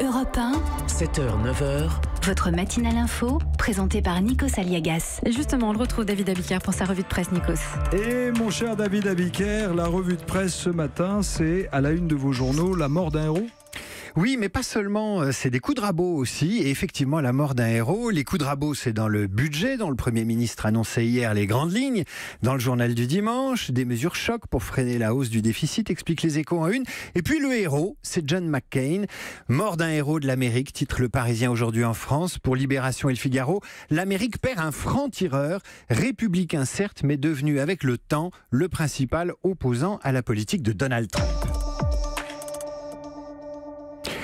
Europe 1, 7h, 9h. votre matinale info, présentée par Nikos Aliagas. Et justement, on le retrouve David Abiker pour sa revue de presse, Nikos. Et mon cher David Abiker, la revue de presse ce matin, c'est à la une de vos journaux, la mort d'un héros. Oui, mais pas seulement, c'est des coups de rabot aussi. Et effectivement, la mort d'un héros. Les coups de rabot, c'est dans le budget, dont le Premier ministre annonçait hier les grandes lignes. Dans le journal du dimanche, des mesures chocs pour freiner la hausse du déficit, explique les Échos en une. Et puis le héros, c'est John McCain. Mort d'un héros de l'Amérique, titre Le Parisien aujourd'hui en France. Pour Libération et Le Figaro, l'Amérique perd un franc-tireur, républicain certes, mais devenu avec le temps le principal opposant à la politique de Donald Trump.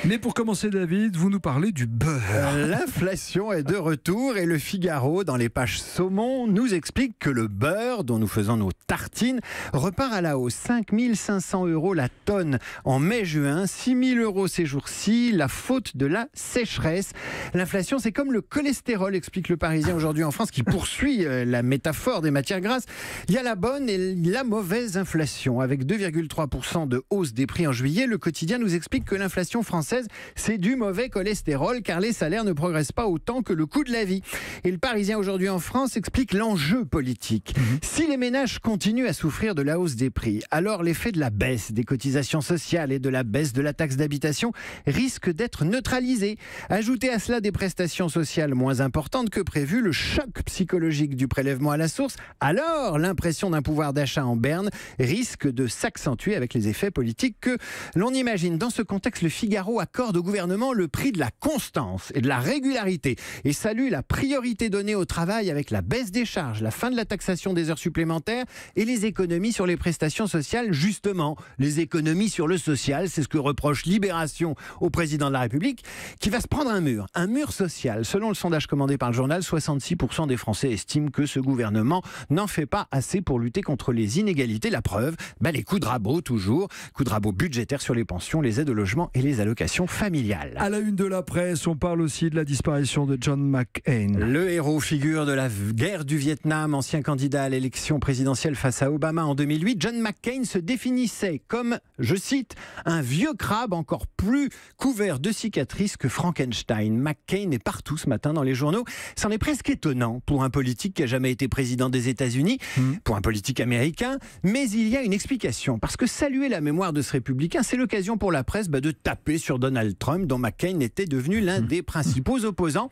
Mais pour commencer, David, vous nous parlez du beurre. L'inflation est de retour et Le Figaro, dans les pages saumon, nous explique que le beurre, dont nous faisons nos tartines, repart à la hausse. 5 500 € la tonne en mai-juin, 6 000 € ces jours-ci, la faute de la sécheresse. L'inflation, c'est comme le cholestérol, explique Le Parisien aujourd'hui en France, qui poursuit la métaphore des matières grasses. Il y a la bonne et la mauvaise inflation. Avec 2,3% de hausse des prix en juillet, le quotidien nous explique que l'inflation française, c'est du mauvais cholestérol car les salaires ne progressent pas autant que le coût de la vie. Et Le Parisien aujourd'hui en France explique l'enjeu politique. Si les ménages continuent à souffrir de la hausse des prix, alors l'effet de la baisse des cotisations sociales et de la baisse de la taxe d'habitation risque d'être neutralisé. Ajoutez à cela des prestations sociales moins importantes que prévu, le choc psychologique du prélèvement à la source, alors l'impression d'un pouvoir d'achat en berne risque de s'accentuer avec les effets politiques que l'on imagine. Dans ce contexte, Le Figaro accorde au gouvernement le prix de la constance et de la régularité et salue la priorité donnée au travail avec la baisse des charges, la fin de la taxation des heures supplémentaires et les économies sur les prestations sociales. Justement, les économies sur le social, c'est ce que reproche Libération au président de la République, qui va se prendre un mur social. Selon le sondage commandé par le journal, 66% des Français estiment que ce gouvernement n'en fait pas assez pour lutter contre les inégalités. La preuve, les coups de rabot toujours, coups de rabot budgétaires sur les pensions, les aides au logement et les allocations familiales. À la une de la presse, on parle aussi de la disparition de John McCain. Le héros, figure de la guerre du Vietnam, ancien candidat à l'élection présidentielle face à Obama en 2008, John McCain se définissait comme, je cite, un vieux crabe encore plus couvert de cicatrices que Frankenstein. McCain est partout ce matin dans les journaux. C'en est presque étonnant pour un politique qui n'a jamais été président des États-Unis, pour un politique américain, mais il y a une explication. Parce que saluer la mémoire de ce républicain, c'est l'occasion pour la presse de taper sur Donald Trump, dont McCain était devenu l'un des principaux opposants.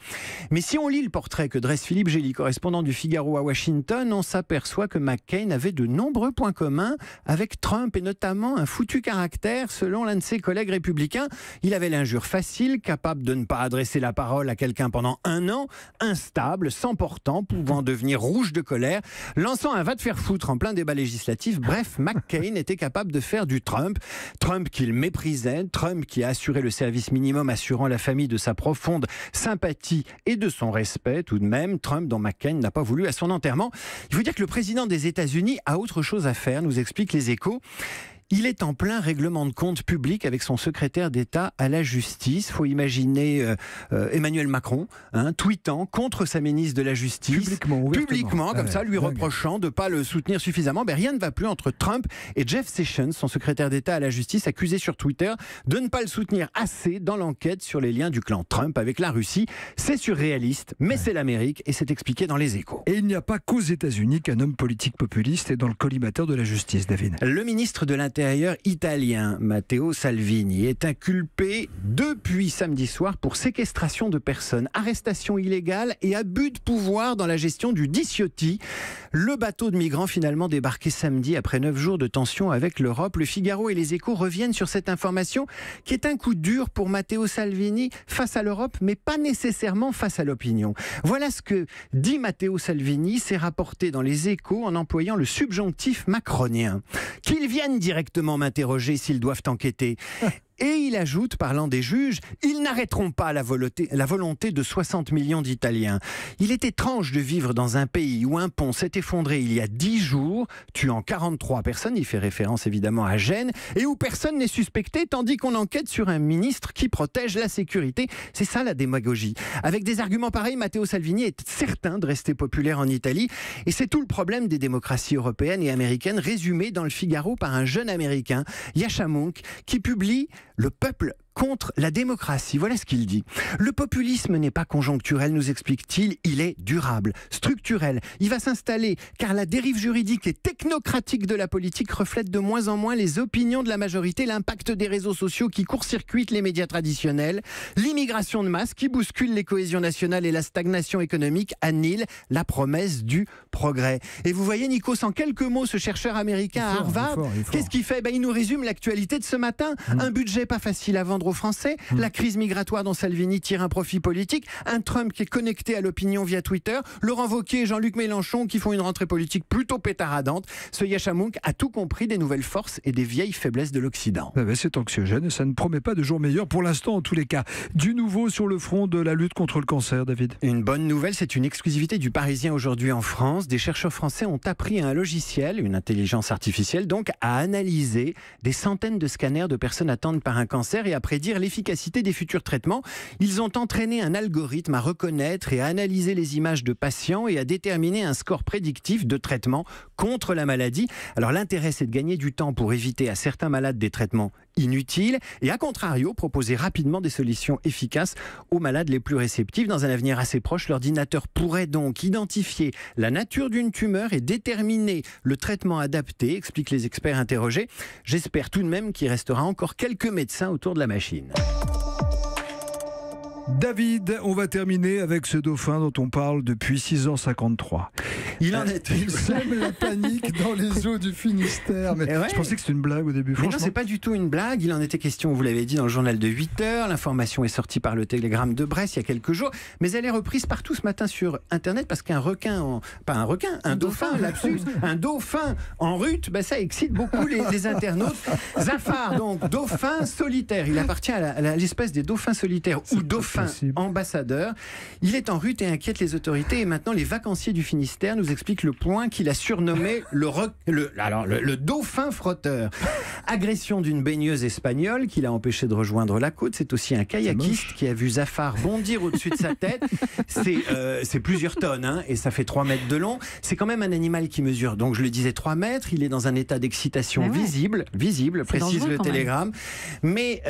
Mais si on lit le portrait que dresse Philippe Gély, correspondant du Figaro à Washington, on s'aperçoit que McCain avait de nombreux points communs avec Trump, et notamment un foutu caractère, selon l'un de ses collègues républicains. Il avait l'injure facile, capable de ne pas adresser la parole à quelqu'un pendant un an, instable, s'emportant, pouvant devenir rouge de colère, lançant un va te faire foutre en plein débat législatif. Bref, McCain était capable de faire du Trump qu'il méprisait, Trump qui a assuré le service minimum assurant la famille de sa profonde sympathie et de son respect tout de même. Trump dont McCain n'a pas voulu à son enterrement. Il faut dire que le président des États-Unis a autre chose à faire, nous explique les Échos. Il est en plein règlement de compte public avec son secrétaire d'État à la justice. Faut imaginer Emmanuel Macron tweetant contre sa ministre de la Justice. Publiquement, comme ça, lui reprochant de ne pas le soutenir suffisamment. Rien ne va plus entre Trump et Jeff Sessions, son secrétaire d'État à la justice, accusé sur Twitter de ne pas le soutenir assez dans l'enquête sur les liens du clan Trump avec la Russie. C'est surréaliste, mais c'est l'Amérique et c'est expliqué dans les Échos. Et il n'y a pas qu'aux États-Unis qu'un homme politique populiste est dans le collimateur de la justice, David. Le ministre de l'Intérieur italien, Matteo Salvini, est inculpé depuis samedi soir pour séquestration de personnes, arrestation illégale et abus de pouvoir dans la gestion du Diciotti. Le bateau de migrants finalement débarqué samedi après 9 jours de tension avec l'Europe. Le Figaro et les Échos reviennent sur cette information qui est un coup dur pour Matteo Salvini face à l'Europe, mais pas nécessairement face à l'opinion. Voilà ce que dit Matteo Salvini, c'est rapporté dans les Échos en employant le subjonctif macronien. Qu'ils viennent directement m'interroger s'ils doivent enquêter. Et il ajoute, parlant des juges, ils n'arrêteront pas la volonté de 60 millions d'Italiens. Il est étrange de vivre dans un pays où un pont s'est effondré il y a 10 jours, tuant 43 personnes, il fait référence évidemment à Gênes, et où personne n'est suspecté, tandis qu'on enquête sur un ministre qui protège la sécurité. C'est ça la démagogie. Avec des arguments pareils, Matteo Salvini est certain de rester populaire en Italie, et c'est tout le problème des démocraties européennes et américaines, résumé dans le Figaro par un jeune américain, Yascha Mounk, qui publie « Le peuple contre la démocratie. Voilà ce qu'il dit. Le populisme n'est pas conjoncturel, nous explique-t-il, il est durable, structurel. Il va s'installer car la dérive juridique et technocratique de la politique reflète de moins en moins les opinions de la majorité, l'impact des réseaux sociaux qui court-circuitent les médias traditionnels, l'immigration de masse qui bouscule les cohésions nationales et la stagnation économique annihile la promesse du progrès. Et vous voyez, Nikos, en quelques mots, ce chercheur américain à Harvard, qu'est-ce qu'il fait ? Il nous résume l'actualité de ce matin. Un budget pas facile à vendre aux Français, la crise migratoire dont Salvini tire un profit politique, un Trump qui est connecté à l'opinion via Twitter, Laurent Wauquiez et Jean-Luc Mélenchon qui font une rentrée politique plutôt pétaradante. Ce Yashamounk a tout compris des nouvelles forces et des vieilles faiblesses de l'Occident. C'est anxiogène et ça ne promet pas de jour meilleur pour l'instant en tous les cas. Du nouveau sur le front de la lutte contre le cancer, David. Une bonne nouvelle, c'est une exclusivité du Parisien aujourd'hui en France. Des chercheurs français ont appris à un logiciel, une intelligence artificielle donc, à analyser des centaines de scanners de personnes atteintes par un cancer et à prédire l'efficacité des futurs traitements. Ils ont entraîné un algorithme à reconnaître et à analyser les images de patients et à déterminer un score prédictif de traitement contre la maladie. Alors l'intérêt, c'est de gagner du temps pour éviter à certains malades des traitements inutiles et à contrario, proposer rapidement des solutions efficaces aux malades les plus réceptifs. Dans un avenir assez proche, l'ordinateur pourrait donc identifier la nature d'une tumeur et déterminer le traitement adapté, expliquent les experts interrogés. J'espère tout de même qu'il restera encore quelques médecins autour de la machine. David, on va terminer avec ce dauphin dont on parle depuis 6h53. Il sème la panique dans les eaux du Finistère. Mais je pensais que c'était une blague au début. Mais non, c'est pas du tout une blague. Il en était question, vous l'avez dit, dans le journal de 8h. L'information est sortie par le Télégramme de Brest il y a quelques jours. Mais elle est reprise partout ce matin sur Internet parce qu'un requin, un dauphin, lapsus, un dauphin en rut, ça excite beaucoup les internautes. Zafar, donc, dauphin solitaire. Il appartient à l'espèce des dauphins solitaires ou dauphins ambassadeurs. Il est en rut et inquiète les autorités. Et maintenant, les vacanciers du Finistère nous expliquent le point qu'il a surnommé le dauphin frotteur. Agression d'une baigneuse espagnole qui l'a empêché de rejoindre la côte. C'est aussi un kayakiste qui a vu Zafar bondir au-dessus de sa tête. C'est plusieurs tonnes et ça fait 3 mètres de long. C'est quand même un animal qui mesure, donc je le disais, 3 mètres. Il est dans un état d'excitation visible, précise le Télégramme. Mais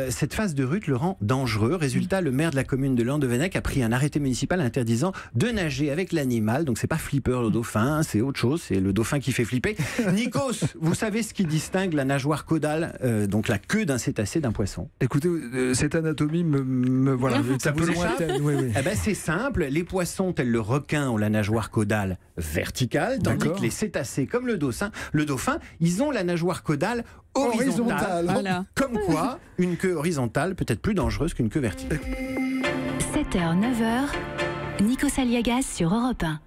cette phase de rut le rend dangereux. Résultat, le maire de la commune de Landevennec a pris un arrêté municipal interdisant de nager avec l'animal. Donc c'est pas flipper le dauphin, c'est autre chose, c'est le dauphin qui fait flipper. Nikos, vous savez ce qui distingue la nageoire caudale, donc la queue d'un cétacé d'un poisson? Écoutez, cette anatomie voilà, c'est un peu lointaine. Oui. C'est simple, les poissons tels le requin ont la nageoire caudale verticale, tandis que les cétacés comme le dauphin, ils ont la nageoire caudale horizontale. Voilà. Comme quoi, une queue horizontale peut être plus dangereuse qu'une queue verticale. 7h, 9h, Nikos Aliagas sur Europe 1.